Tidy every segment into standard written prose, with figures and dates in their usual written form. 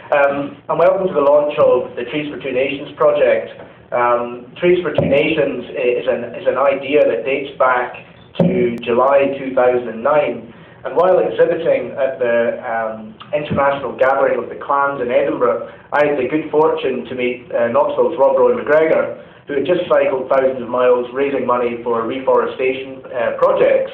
And welcome to the launch of the Trees4TwoNations project. Trees4TwoNations is an idea that dates back to July 2009. And while exhibiting at the International Gathering of the Clans in Edinburgh, I had the good fortune to meet Knoxville's Rob Roy McGregor, who had just cycled thousands of miles raising money for reforestation projects.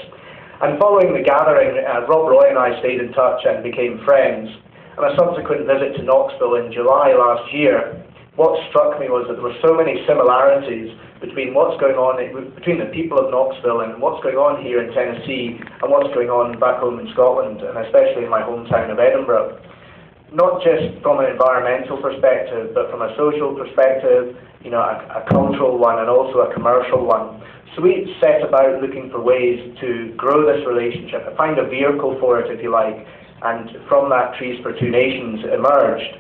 And following the gathering, Rob Roy and I stayed in touch and became friends. And a subsequent visit to Knoxville in July last year, what struck me was that there were so many similarities between what's going on, between the people of Knoxville and what's going on here in Tennessee and what's going on back home in Scotland, and especially in my hometown of Edinburgh. Not just from an environmental perspective, but from a social perspective, a cultural one and also a commercial one. So we set about looking for ways to grow this relationship, find a vehicle for it, if you like, and from that Trees4TwoNations emerged.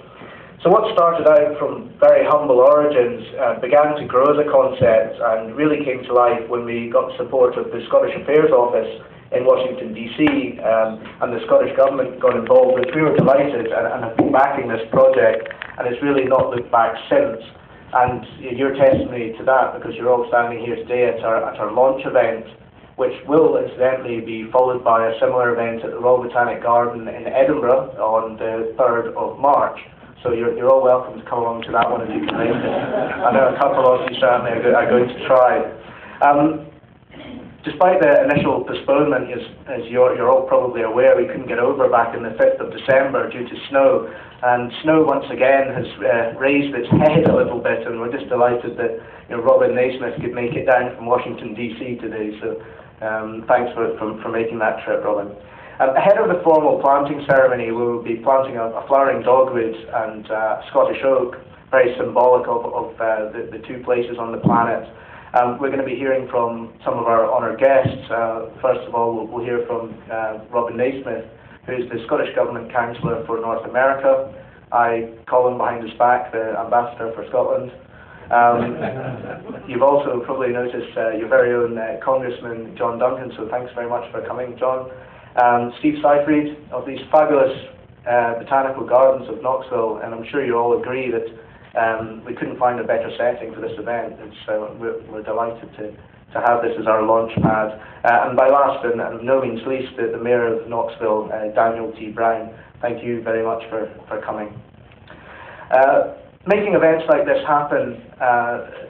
So what started out from very humble origins began to grow as a concept and really came to life when we got the support of the Scottish Affairs Office in Washington DC, and the Scottish Government got involved, which we were delighted and have been backing this project, and it's really not looked back since. And you're testimony to that because you're all standing here today at our launch event, which will incidentally be followed by a similar event at the Royal Botanic Garden in Edinburgh on the 3rd of March. So you're all welcome to come along to that one if you can make it. I know a couple of you certainly are going to try. Despite the initial postponement, as you're all probably aware, we couldn't get over back on the 5th of December due to snow. And snow once again has raised its head a little bit, and we're just delighted that Robin Naismith could make it down from Washington DC today. So thanks for making that trip, Robin. Ahead of the formal planting ceremony, we will be planting a flowering dogwood and Scottish oak, very symbolic of the two places on the planet. We're going to be hearing from some of our honoured guests. First of all, we'll hear from Robin Naismith, who's the Scottish Government Councillor for North America. I call him behind his back the Ambassador for Scotland. You've also probably noticed your very own Congressman John Duncan, so thanks very much for coming, John. Steve Seyfried of these fabulous botanical gardens of Knoxville, and I'm sure you all agree that we couldn't find a better setting for this event, and so we're delighted to have this as our launch pad. And by last and no means least, the Mayor of Knoxville, Daniel T. Brown. Thank you very much for coming. Making events like this happen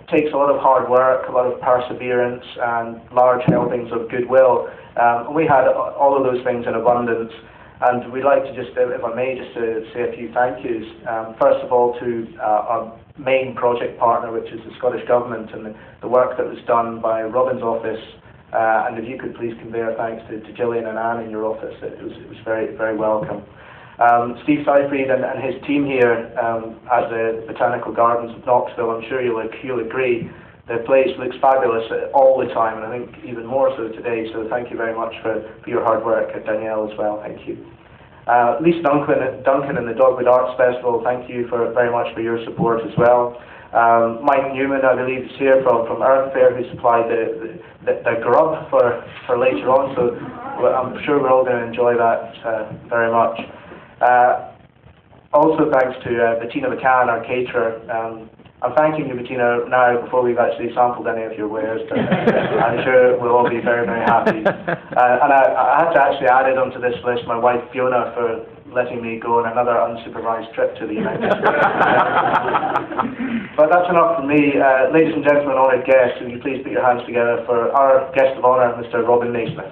takes a lot of hard work, a lot of perseverance, and large helpings of goodwill. We had all of those things in abundance, and we'd like to just, if I may, just to say a few thank yous. First of all, to our main project partner, which is the Scottish Government, and the work that was done by Robin's office. And if you could please convey our thanks to Gillian and Anne in your office, it was very, very welcome. Steve Seyfried and his team here at the Botanical Gardens of Knoxville, I'm sure you'll agree, the place looks fabulous all the time, and I think even more so today, so thank you very much for your hard work, Danielle as well, thank you. Lisa Duncan and the Dogwood Arts Festival, thank you very much for your support as well. Mike Newman, I believe, is here from Earth Fair, who supplied the grub for later on, so I'm sure we're all going to enjoy that very much. Also thanks to Bettina McCann, our caterer. I'm thanking you, Bettina, now before we've actually sampled any of your wares, but I'm sure we'll all be very, very happy. And I had to actually add it onto this list, my wife Fiona, for letting me go on another unsupervised trip to the United States. But that's enough from me. Ladies and gentlemen, honoured guests, will you please put your hands together for our guest of honour, Mr. Robin Naismith.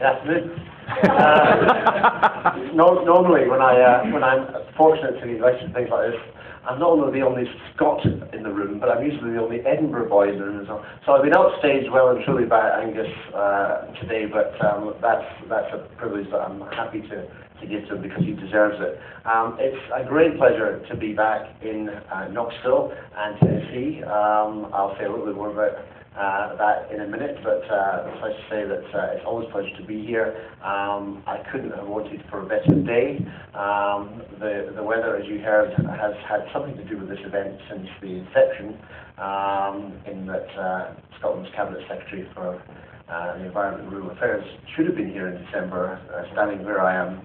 Good afternoon. Normally, when I'm fortunate to be invited to things like this, I'm not only the only Scot in the room, but I'm usually the only Edinburgh boy in the room as well. So I've been outstaged well and truly by Angus today, but that's a privilege that I'm happy to give to him because he deserves it. It's a great pleasure to be back in Knoxville and Tennessee. I'll say a little bit more about that in a minute, but suffice to say that it's always a pleasure to be here. I couldn't have wanted for a better day. The weather, as you heard, has had something to do with this event since the inception. in that Scotland's Cabinet Secretary for the Environment and Rural Affairs should have been here in December, standing where I am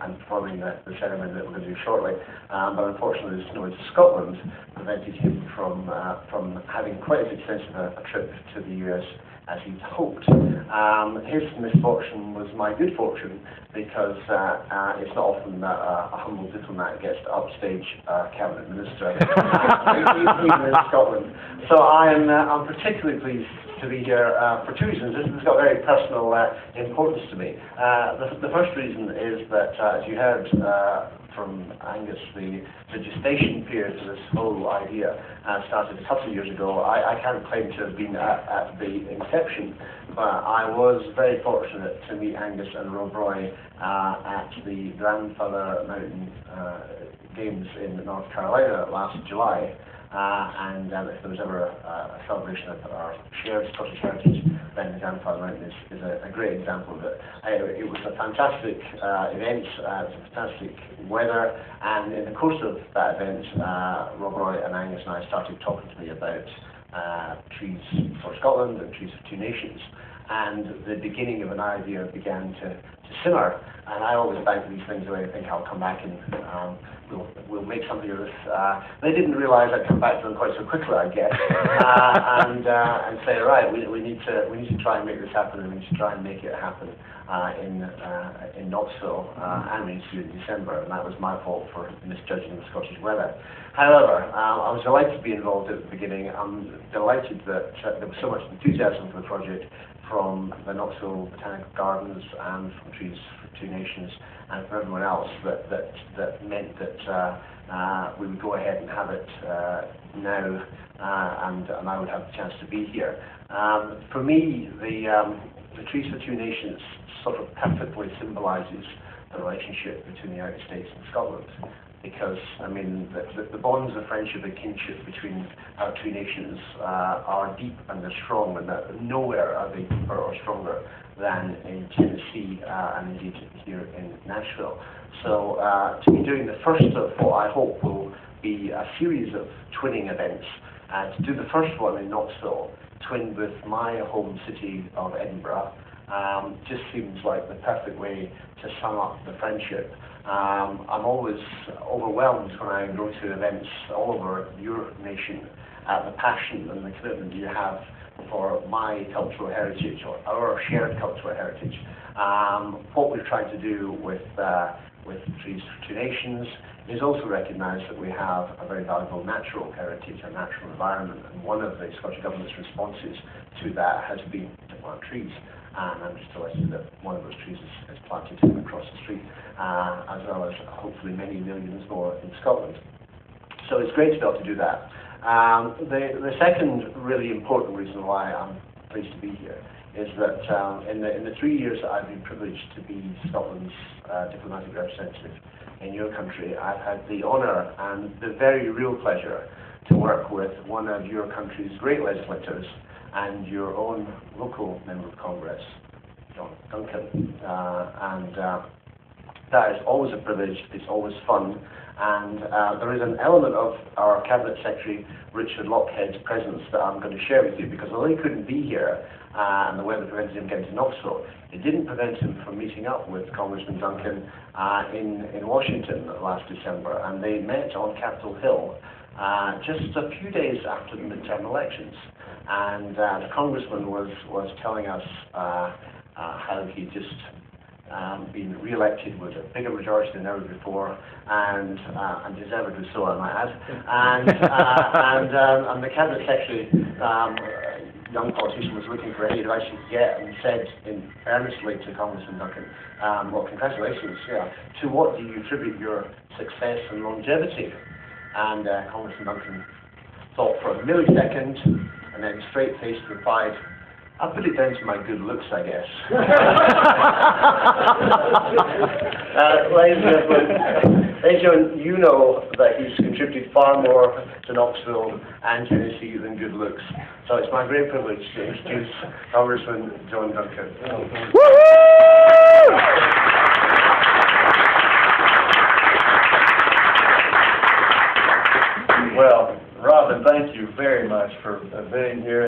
and performing the ceremony that we're going to do shortly. But unfortunately, the snow in Scotland prevented him from having quite as extensive a trip to the US as he'd hoped. His misfortune was my good fortune, because it's not often that a humble diplomat gets to upstage a cabinet minister, even in Scotland. So I'm particularly pleased to be here for two reasons. This has got very personal importance to me. The first reason is that, as you heard from Angus, the gestation period for this whole idea started a couple of years ago. I can't claim to have been at the inception, but I was very fortunate to meet Angus and Rob Roy at the Grandfather Mountain Games in North Carolina last July. And if there was ever a celebration of our shared Scottish heritage, then the Grandfather Mountain is a great example of it. It was a fantastic event, it was a fantastic weather, and in the course of that event, Rob Roy and Angus and I started talking to me about Trees for Scotland and Trees for Two Nations, and the beginning of an idea began to simmer. And I always bank these things away and think I'll come back and we'll make something of this. They didn't realise I'd come back to them quite so quickly, I guess, and say, right, we need to try and make this happen, and we need to try and make it happen in Knoxville, and we need to do it in December, and that was my fault for misjudging the Scottish weather. However, I was delighted to be involved at the beginning. I'm delighted that there was so much enthusiasm for the project from the Knoxville Botanical Gardens and from Trees for Two Nations and from everyone else that meant that we would go ahead and have it now, and I would have the chance to be here. For me, the Trees for Two Nations sort of perfectly symbolises the relationship between the United States and Scotland. Because, I mean, the bonds of friendship and kinship between our two nations are deep and they're strong, and that nowhere are they deeper or stronger than in Tennessee and indeed here in Nashville. So to be doing the first of what I hope will be a series of twinning events, to do the first one in Knoxville, twinned with my home city of Edinburgh, just seems like the perfect way to sum up the friendship. I'm always overwhelmed when I go to events all over your nation at the passion and the commitment you have for my cultural heritage, or our shared cultural heritage. What we're trying to do with Trees for Two Nations is also recognise that we have a very valuable natural heritage, a natural environment, and one of the Scottish Government's responses to that has been to plant trees. And I'm just delighted that one of those trees is planted across the street, as well as hopefully many millions more in Scotland. So it's great to be able to do that. The second really important reason why I'm pleased to be here is that in the 3 years that I've been privileged to be Scotland's diplomatic representative in your country, I've had the honour and the very real pleasure to work with one of your country's great legislators and your own local Member of Congress, John Duncan. That is always a privilege, it's always fun, and there is an element of our Cabinet Secretary, Richard Lockhead's presence that I'm going to share with you, because although he couldn't be here, and the weather prevented him getting to Knoxville, it didn't prevent him from meeting up with Congressman Duncan in Washington last December, and they met on Capitol Hill just a few days after the midterm elections. And the Congressman was telling us how he just been re-elected with a bigger majority than ever before, and deservedly so, I might add. And the Cabinet Secretary, young politician, was looking for any advice he could get, and said earnestly to Congressman Duncan, well, congratulations, yeah, to what do you attribute your success and longevity? And Congressman Duncan thought for a millisecond, and then straight-faced replied, I'll put it down to my good looks, I guess. Ladies and gentlemen, you know that he's contributed far more to Knoxville and Tennessee than good looks. So it's my great privilege to introduce Congressman John Duncan. Well, Robin, thank you very much for being here.